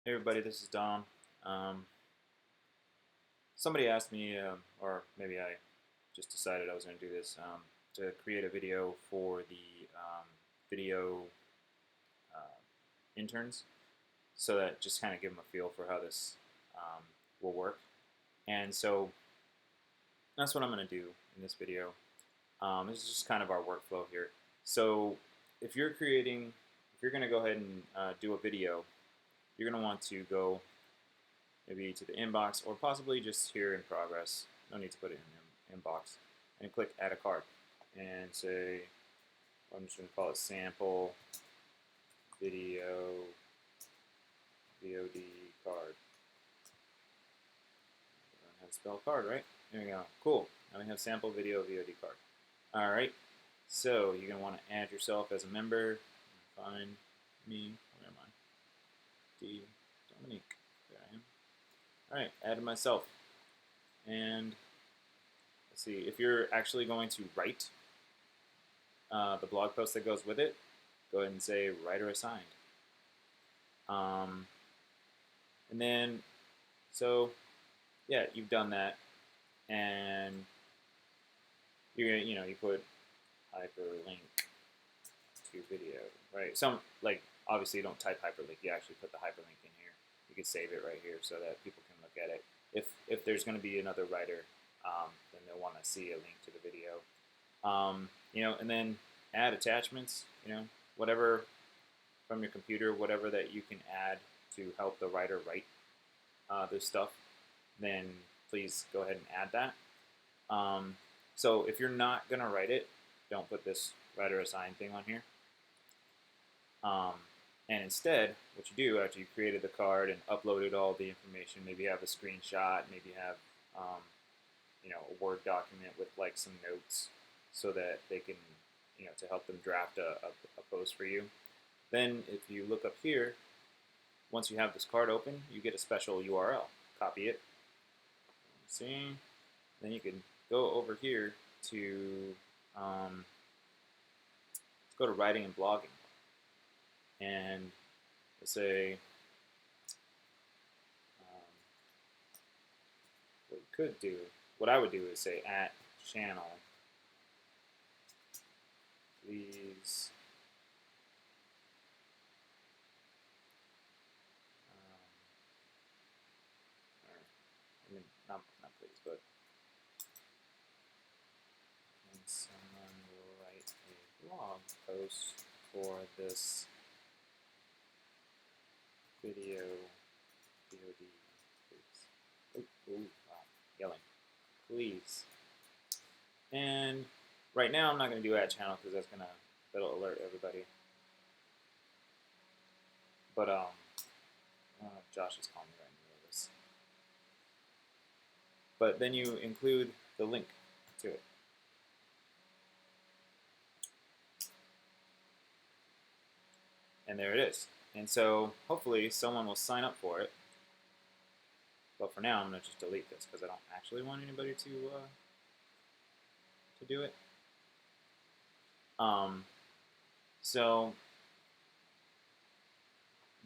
Hey everybody, this is Dom. Um, Somebody asked me, or maybe I just decided I was going to do this, to create a video for the video uh, interns, so that just kind of give them a feel for how this will work. And so that's what I'm going to do in this video. This is just kind of our workflow here. So if you're creating, if you're going to go ahead and do a video, you're going to want to go maybe to the inbox, or possibly just here in progress. No need to put it in the inbox. And click add a card. And say, I'm just going to call it sample video VOD card. Learn how to spell card, right? There we go. Cool. Now we have sample video VOD card. Alright. So you're going to want to add yourself as a member. Find me. Where am I? D. Dominique. There I am. Alright, added myself. And let's see, if you're actually going to write the blog post that goes with it, go ahead and say writer assigned. And then, so yeah, you've done that, and you put hyperlink to video, right? Obviously you don't type hyperlink, you actually put the hyperlink in here. You can save it right here so that people can look at it. If there's going to be another writer, then they'll want to see a link to the video. And then add attachments, whatever from your computer, whatever that you can add to help the writer write this stuff, then please go ahead and add that. So if you're not going to write it, don't put this writer assigned thing on here. And instead, what you do after you created the card and uploaded all the information, maybe you have a screenshot, maybe you have a Word document with like some notes so that they can, to help them draft a post for you. Then if you look up here, once you have this card open, you get a special URL. Copy it. See? Then you can go over here to, let's go to writing and blogging. And let's say, what I would do is say at channel, please, not please, but can someone write a blog post for this video VOD, please. Wow, yelling. Please. And right now I'm not going to do at channel because that'll alert everybody. But Josh is calling me right in the middle of this. But then you include the link to it. And there it is. And so hopefully someone will sign up for it. But for now, I'm going to just delete this because I don't actually want anybody to do it. So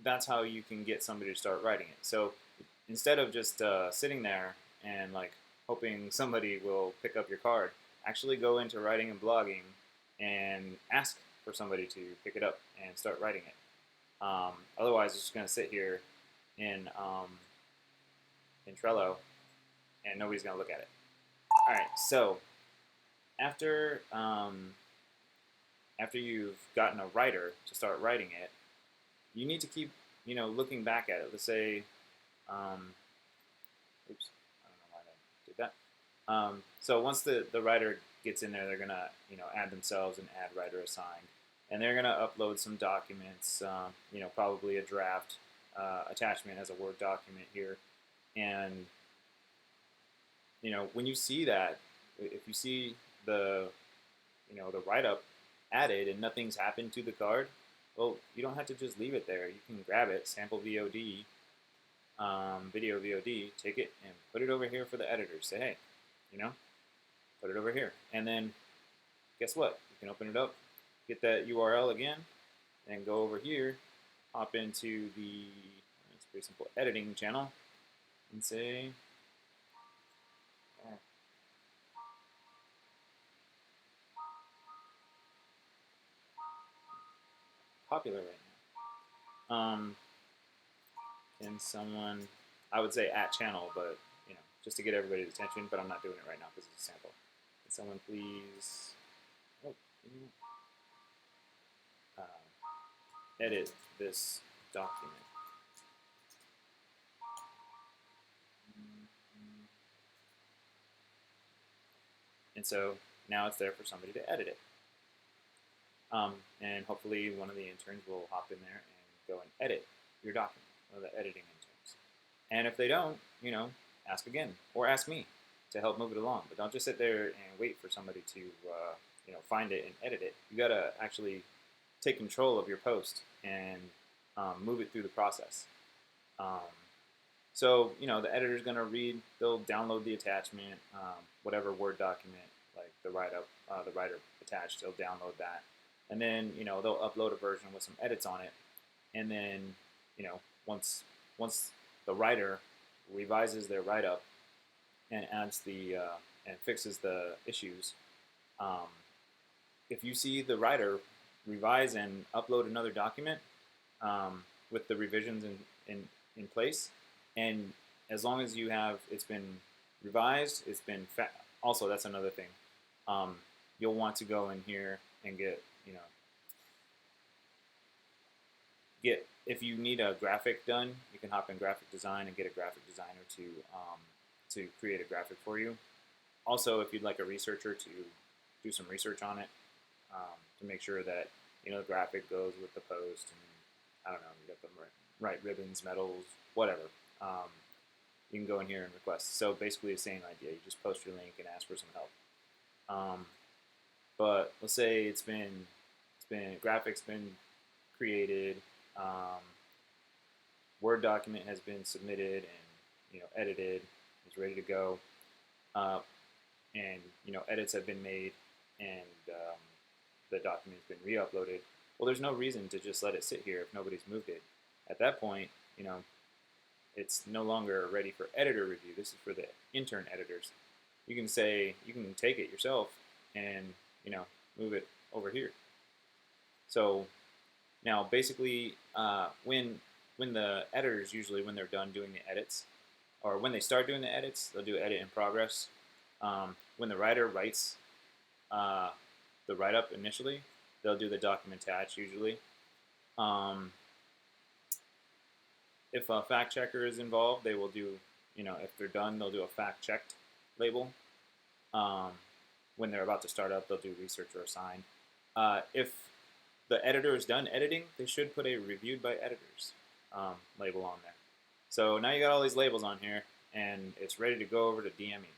that's how you can get somebody to start writing it. So instead of just sitting there and like hoping somebody will pick up your card, actually go into writing and blogging and ask for somebody to pick it up and start writing it. Otherwise, it's just going to sit here in Trello, and nobody's going to look at it. All right, so after you've gotten a writer to start writing it, you need to keep looking back at it. Let's say, oops, I don't know why I did that. So once the writer gets in there, they're gonna add themselves and add writer assigned, and they're gonna upload some documents. Probably a draft attachment as a Word document here, and when you see that, if you see the the write-up added and nothing's happened to the card, well, you don't have to just leave it there. You can grab it, sample VOD, video VOD, take it and put it over here for the editor. Say, hey, put it over here. And then guess what? You can open it up, get that URL again, and go over here, hop into the, let's pretty simple editing channel, and say, popular right now. Can someone, I would say at channel, but just to get everybody's attention, but I'm not doing it right now because it's a sample. Can someone please, oh, edit this document? And so now it's there for somebody to edit it. And hopefully one of the interns will hop in there and go and edit your document, one of the editing interns. And if they don't, ask again, or ask me to help move it along. But don't just sit there and wait for somebody to, find it and edit it. You gotta actually take control of your post and move it through the process. So, the editor's going to read, they'll download the attachment, whatever Word document, like the write-up, the writer attached, they'll download that. And then, they'll upload a version with some edits on it. And then, once the writer revises their write-up and adds and fixes the issues, if you see the writer revise and upload another document with the revisions in place, and as long as it's been revised, it's been also, that's another thing. You'll want to go in here and get if you need a graphic done, you can hop in graphic design and get a graphic designer to create a graphic for you. Also, if you'd like a researcher to do some research on it, to make sure that the graphic goes with the post, and I don't know, you got the right ribbons, metals, whatever. You can go in here and request. So basically the same idea. You just post your link and ask for some help. But let's say graphics been created, Word document has been submitted and edited, it's ready to go, and edits have been made, and the document's been re-uploaded. Well, there's no reason to just let it sit here if nobody's moved it. At that point, it's no longer ready for editor review. This is for the intern editors. You can take it yourself and move it over here. So now basically when the editors, usually when they're done doing the edits, or when they start doing the edits, they'll do edit in progress. When the writer writes the write-up initially, they'll do the document attach usually. If a fact checker is involved, they will do, if they're done, they'll do a fact checked label. When they're about to start up, they'll do research or assign. If the editor is done editing, they should put a reviewed by editors label on there. So now you got all these labels on here, and it's ready to go over to DME,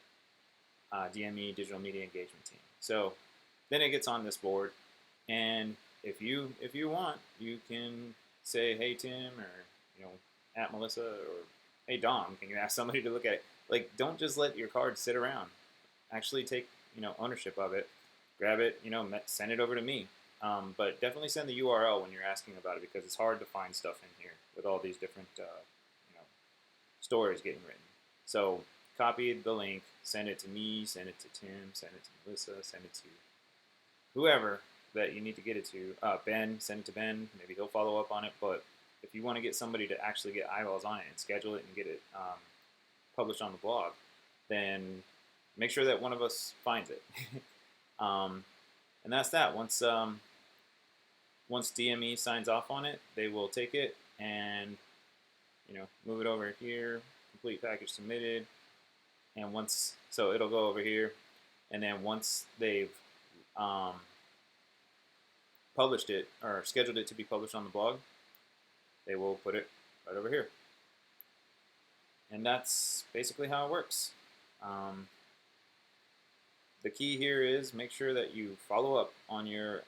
DME, Digital Media Engagement Team. So then it gets on this board, and if you want, you can say, hey Tim, or at Melissa, or hey Dom, can you ask somebody to look at it? Like, don't just let your card sit around. Actually take ownership of it. Grab it, send it over to me. But definitely send the URL when you're asking about it, because it's hard to find stuff in here with all these different stories getting written. So copy the link, send it to me, send it to Tim, send it to Melissa, send it to whoever that you need to get it to. Ben, send it to Ben. Maybe he'll follow up on it. But if you want to get somebody to actually get eyeballs on it and schedule it and get it published on the blog, then make sure that one of us finds it. And that's that. Once DME signs off on it, they will take it and move it over here. Complete package submitted. And so it'll go over here, and then once they've published it or scheduled it to be published on the blog, they will put it right over here. And that's basically how it works. The key here is make sure that you follow up on your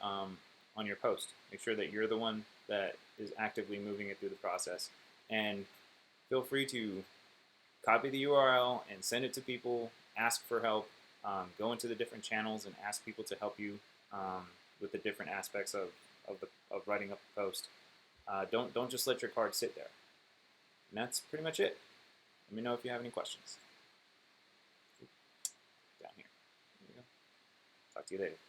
post. Make sure that you're the one that is actively moving it through the process. And feel free to copy the URL and send it to people. Ask for help. Go into the different channels and ask people to help you with the different aspects of writing up the post. Don't just let your card sit there. And that's pretty much it. Let me know if you have any questions. Down here. There you go. Talk to you later.